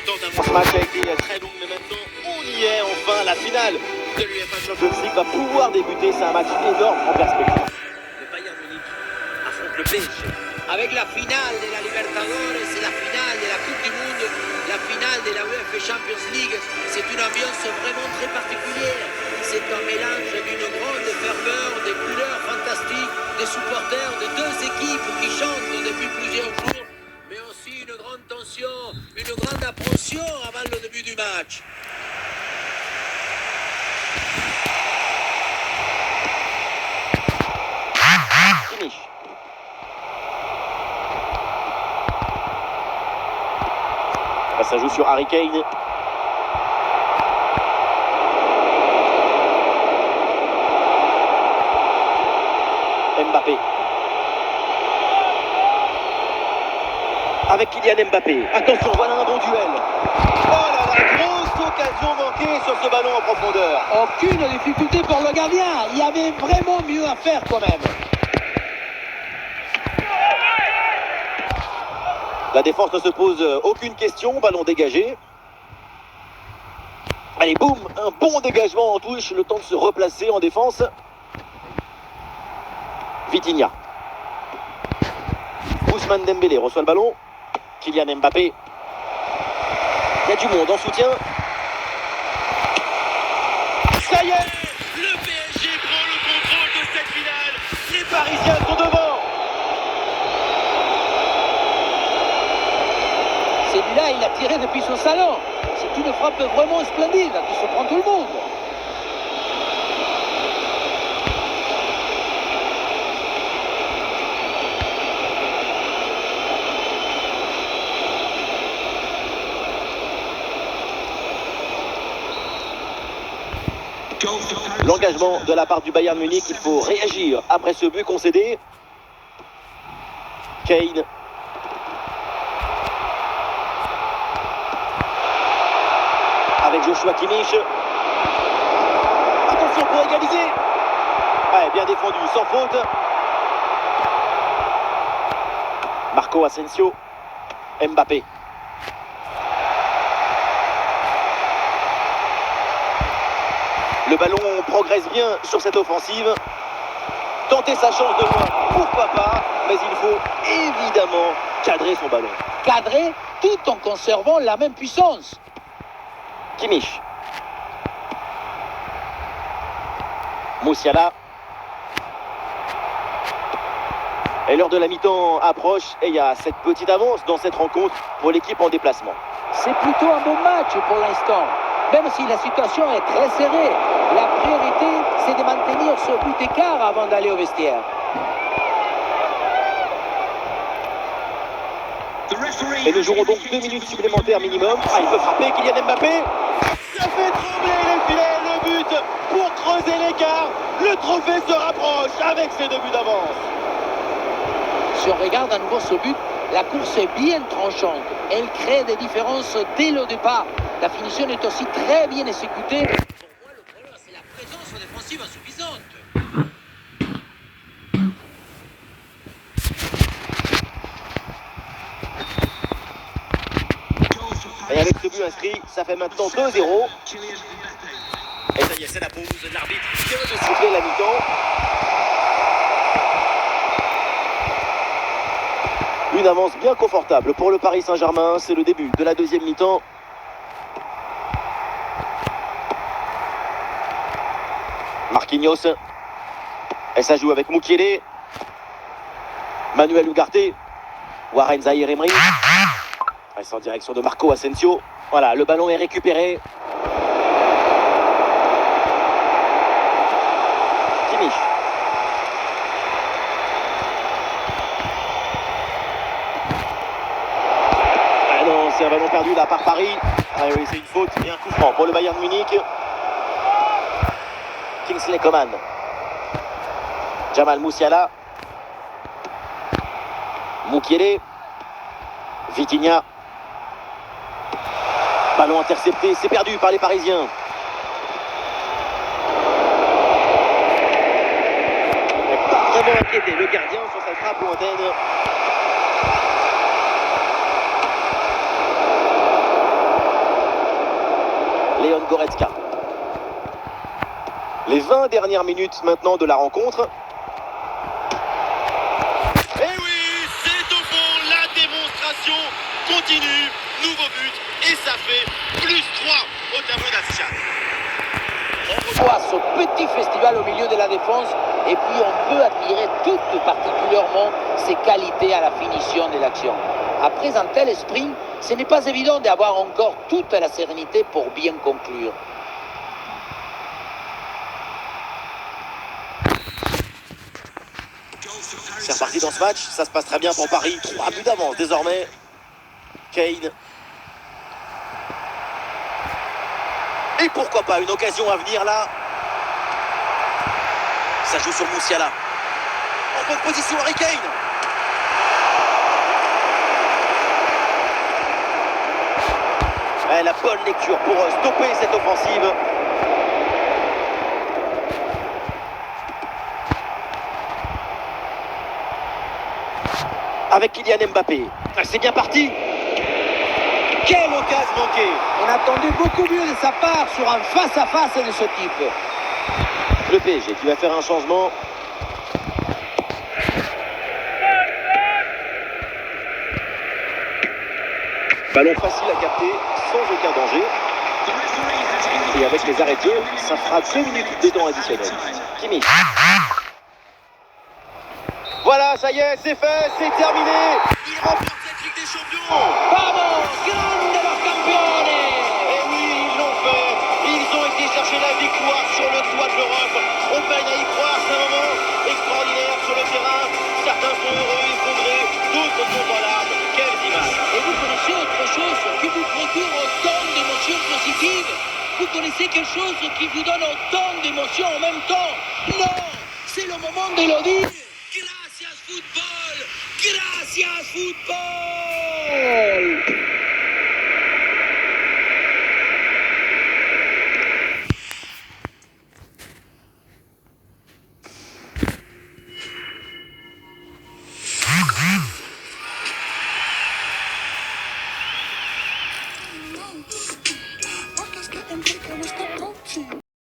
attente à ce match a été très long, mais maintenant on y est, enfin la finale de l'UEFA Champions League va pouvoir débuter. C'est un match énorme en perspective. Le Bayern Munich affronte le PSG. Avec la finale de la Libertadores et la finale de la Coupe du Monde, la finale de la UEFA Champions League, c'est une ambiance vraiment très particulière. C'est un mélange d'une grande ferveur, des couleurs fantastiques, des supporters de deux équipes qui chantent depuis plusieurs jours, mais aussi une grande tension, une grande appréhension avant le début du match. Finish. Ça joue sur Harry Kane. Mbappé. Avec Kylian Mbappé. Attention, voilà un bon duel. Oh là là, grosse occasion manquée sur ce ballon en profondeur. Aucune difficulté pour le gardien. Il y avait vraiment mieux à faire quand même. La défense ne se pose aucune question. Ballon dégagé. Allez, boum, un bon dégagement en touche. Le temps de se replacer en défense. Vitinha. Ousmane Dembélé reçoit le ballon. Kylian Mbappé. Il y a du monde en soutien. Ça y est, le PSG prend le contrôle de cette finale. Les Parisiens sont devant. Celui-là, il a tiré depuis son salon. C'est une frappe vraiment splendide qui se prend tout le monde. L'engagement de la part du Bayern Munich, il faut réagir après ce but concédé. Kane. Avec Joshua Kimmich. Attention pour égaliser. Ouais, bien défendu, sans faute. Marco Asensio. Mbappé. Le ballon progresse bien sur cette offensive. Tenter sa chance de loin, pourquoi pas, mais il faut évidemment cadrer son ballon. Cadrer tout en conservant la même puissance. Kimmich. Musiala. Et l'heure de la mi-temps approche et il y a cette petite avance dans cette rencontre pour l'équipe en déplacement. C'est plutôt un bon match pour l'instant. Même si la situation est très serrée, la priorité, c'est de maintenir ce but d'écart avant d'aller au vestiaire. Et nous jouerons donc 2 minutes supplémentaires minimum. Ah, il peut frapper, Kylian Mbappé. Ça fait trembler les filets, le but pour creuser l'écart. Le trophée se rapproche avec ses 2 buts d'avance. Si on regarde à nouveau ce but, la course est bien tranchante. Elle crée des différences dès le départ. La finition est aussi très bien exécutée. Pour moi, le problème, c'est la présence défensive insuffisante. Et avec ce but inscrit, ça fait maintenant 2-0. Et ça y est, c'est la pause. L'arbitre vient de siffler la mi-temps. Une avance bien confortable pour le Paris Saint-Germain. C'est le début de la deuxième mi-temps. Marquinhos. Et ça joue avec Mukiele. Manuel Ugarte. Warren Zaïre-Emery. C'est en direction de Marco Asensio. Voilà, le ballon est récupéré. Kimmich. Ah non, c'est un ballon perdu là par Paris. Ah oui, c'est une faute et un coup franc pour le Bayern Munich. Kingsley Coman. Jamal Musiala. Mukiele. Vitinha. Ballon intercepté, c'est perdu par les Parisiens. Il n'a pas vraiment inquiété le gardien sur sa frappe lointaine. Leon Goretzka. Les 20 dernières minutes maintenant de la rencontre. Et oui, c'est au fond, la démonstration continue. Nouveau but et ça fait +3 au tableau d'affichage. On voit ce petit festival au milieu de la défense et puis on peut admirer tout particulièrement ses qualités à la finition de l'action. Après un tel sprint, ce n'est pas évident d'avoir encore toute la sérénité pour bien conclure. C'est reparti dans ce match, ça se passe très bien pour Paris. 3 buts d'avance désormais. Kane. Et pourquoi pas une occasion à venir là. Ça joue sur Moussiala. En bonne position Harry Kane. La bonne lecture pour stopper cette offensive. Avec Kylian Mbappé. C'est bien parti. Quelle occasion manquée. On attendait beaucoup mieux de sa part sur un face-à-face de ce type. Le PSG qui va faire un changement. Ballon facile à capter, sans aucun danger. Et avec les arrêts de jeu, ça fera 2 minutes de temps additionnel. Kimmich. Voilà, ça y est, c'est fait, c'est terminé. Il remporte cette Ligue des Champions. Vamos, grande los campeones! Et oui, ils l'ont fait. Ils ont été chercher la victoire sur le toit de l'Europe. On peine à y croire, c'est un moment extraordinaire sur le terrain. Certains sont heureux, effondrés, d'autres sont en larmes. Quelles images. Et vous connaissez autre chose qui vous procure autant d'émotions positives? Vous connaissez quelque chose qui vous donne autant d'émotions en même temps? Non, c'est le moment de le dire. Gracias football! Gracias football!